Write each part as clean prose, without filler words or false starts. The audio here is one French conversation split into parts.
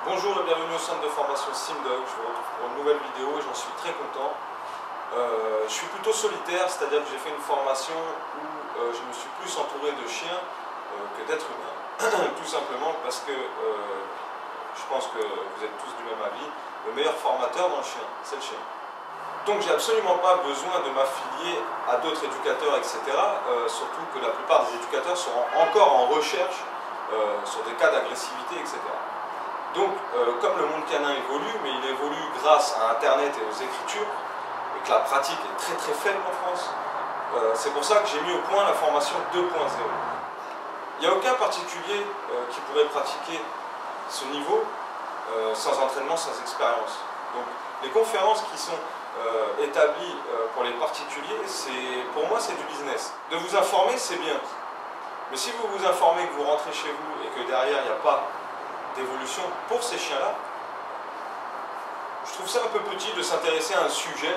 Bonjour et bienvenue au centre de formation Simdog. Je vous retrouve pour une nouvelle vidéo et j'en suis très content. Je suis plutôt solitaire, c'est-à-dire que j'ai fait une formation où je me suis plus entouré de chiens que d'êtres humains. Tout simplement parce que je pense que vous êtes tous du même avis, le meilleur formateur dans le chien, c'est le chien. Donc j'ai absolument pas besoin de m'affilier à d'autres éducateurs, etc. Surtout que la plupart des éducateurs seront encore en recherche sur des cas d'agressivité, etc. Donc, comme le monde canin évolue, mais il évolue grâce à Internet et aux écritures, et que la pratique est très très faible en France, c'est pour ça que j'ai mis au point la formation 2.0. Il n'y a aucun particulier qui pourrait pratiquer ce niveau sans entraînement, sans expérience. Donc, les conférences qui sont établies pour les particuliers, pour moi c'est du business. De vous informer, c'est bien. Mais si vous vous informez, que vous rentrez chez vous et que derrière il n'y a pas d'évolution pour ces chiens-là, je trouve ça un peu petit de s'intéresser à un sujet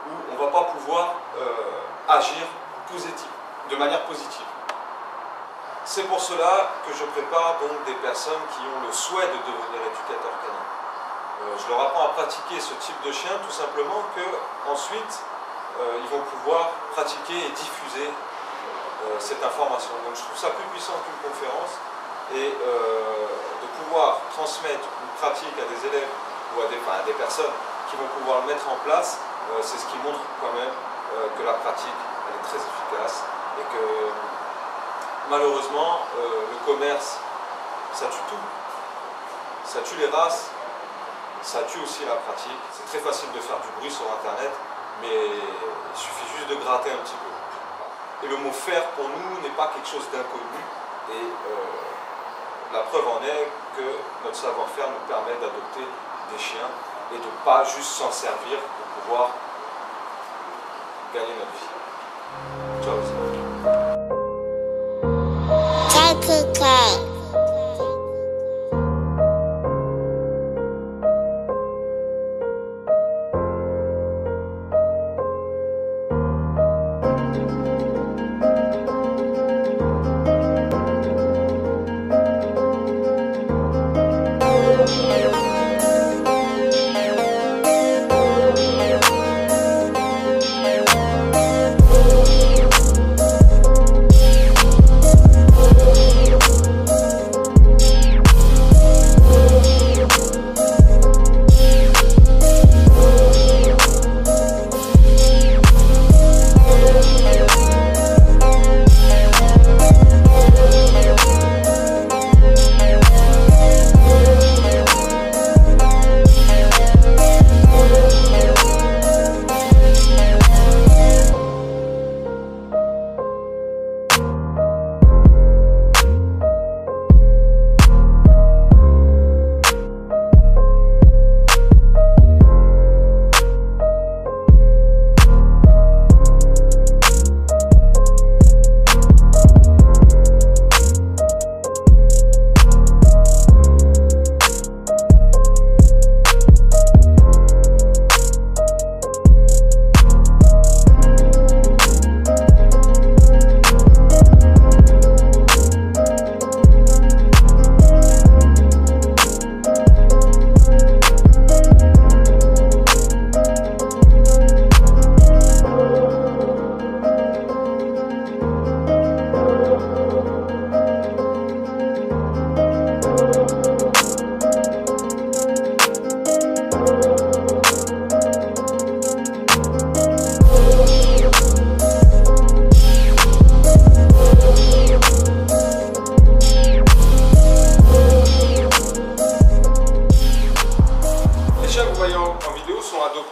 où on ne va pas pouvoir agir de manière positive. C'est pour cela que je prépare donc des personnes qui ont le souhait de devenir éducateurs canins. Je leur apprends à pratiquer ce type de chien tout simplement qu'ensuite ils vont pouvoir pratiquer et diffuser cette information. Donc je trouve ça plus puissant qu'une conférence et de pouvoir transmettre une pratique à des élèves ou à des personnes qui vont pouvoir le mettre en place, c'est ce qui montre quand même que la pratique elle est très efficace et que malheureusement le commerce ça tue tout. Ça tue les races, ça tue aussi la pratique. C'est très facile de faire du bruit sur internet, mais il suffit juste de gratter un petit peu. Et le mot faire pour nous n'est pas quelque chose d'inconnu et la preuve en est que notre savoir-faire nous permet d'adopter des chiens et de ne pas juste s'en servir pour pouvoir gagner notre vie. Ciao.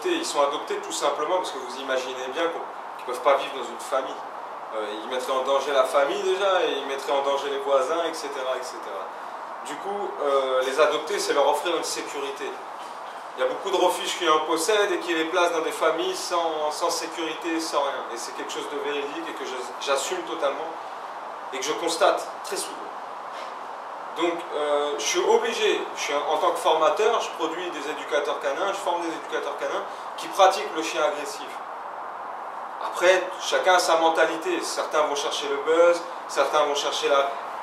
Ils sont adoptés tout simplement parce que vous imaginez bien qu'ils ne peuvent pas vivre dans une famille. Ils mettraient en danger la famille déjà, et ils mettraient en danger les voisins, etc. etc. Du coup, les adopter, c'est leur offrir une sécurité. Il y a beaucoup de refuges qui en possèdent et qui les placent dans des familles sans sécurité, sans rien. Et c'est quelque chose de véridique et que j'assume totalement et que je constate très souvent. Donc, je suis obligé, en tant que formateur, je produis des éducateurs canins, je forme des éducateurs canins qui pratiquent le chien agressif. Après, chacun a sa mentalité. Certains vont chercher le buzz, certains vont chercher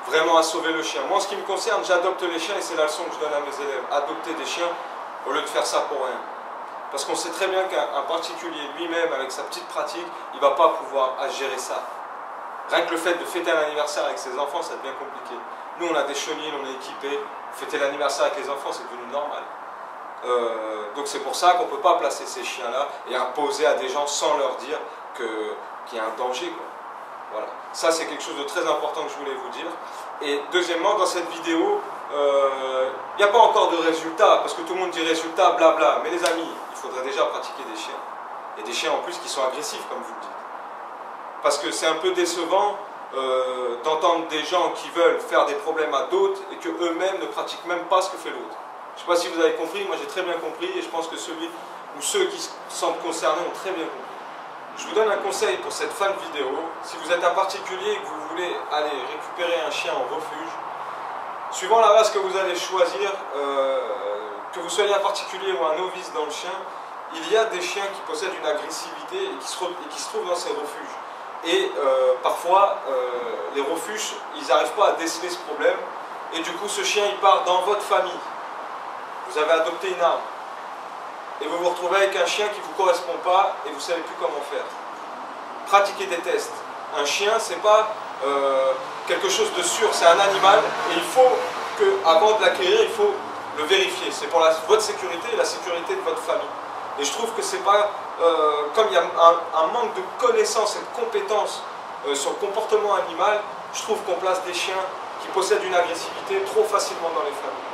vraiment à sauver le chien. Moi, en ce qui me concerne, j'adopte les chiens et c'est la leçon que je donne à mes élèves. Adopter des chiens au lieu de faire ça pour rien. Parce qu'on sait très bien qu'un particulier lui-même, avec sa petite pratique, il ne va pas pouvoir gérer ça. Rien que le fait de fêter un anniversaire avec ses enfants, ça devient compliqué. Nous, on a des chenilles, on est équipés. Fêter l'anniversaire avec les enfants, c'est devenu normal. Donc c'est pour ça qu'on ne peut pas placer ces chiens-là et imposer à des gens sans leur dire qu'il y a un danger, quoi. Voilà. Ça, c'est quelque chose de très important que je voulais vous dire. Et deuxièmement, dans cette vidéo, il n'y a pas encore de résultats, parce que tout le monde dit résultats, blabla. Mais les amis, il faudrait déjà pratiquer des chiens. Et des chiens en plus qui sont agressifs, comme vous le dites. Parce que c'est un peu décevant d'entendre des gens qui veulent faire des problèmes à d'autres et qu'eux-mêmes ne pratiquent même pas ce que fait l'autre. Je ne sais pas si vous avez compris, moi j'ai très bien compris et je pense que celui ou ceux qui se sentent concernés ont très bien compris. Je vous donne un conseil pour cette fin de vidéo. Si vous êtes un particulier et que vous voulez aller récupérer un chien en refuge, suivant la race que vous allez choisir, que vous soyez un particulier ou un novice dans le chien, il y a des chiens qui possèdent une agressivité et qui se trouvent dans ces refuges. Et parfois, les refuges, ils n'arrivent pas à déceler ce problème. Et du coup, ce chien, il part dans votre famille. Vous avez adopté une arme. Et vous vous retrouvez avec un chien qui ne vous correspond pas et vous ne savez plus comment faire. Pratiquez des tests. Un chien, ce n'est pas quelque chose de sûr, c'est un animal. Et il faut qu'avant de l'acquérir, il faut le vérifier. C'est pour votre sécurité et la sécurité de votre famille. Et je trouve que c'est pas, comme il y a un manque de connaissances et de compétences sur le comportement animal, je trouve qu'on place des chiens qui possèdent une agressivité trop facilement dans les familles.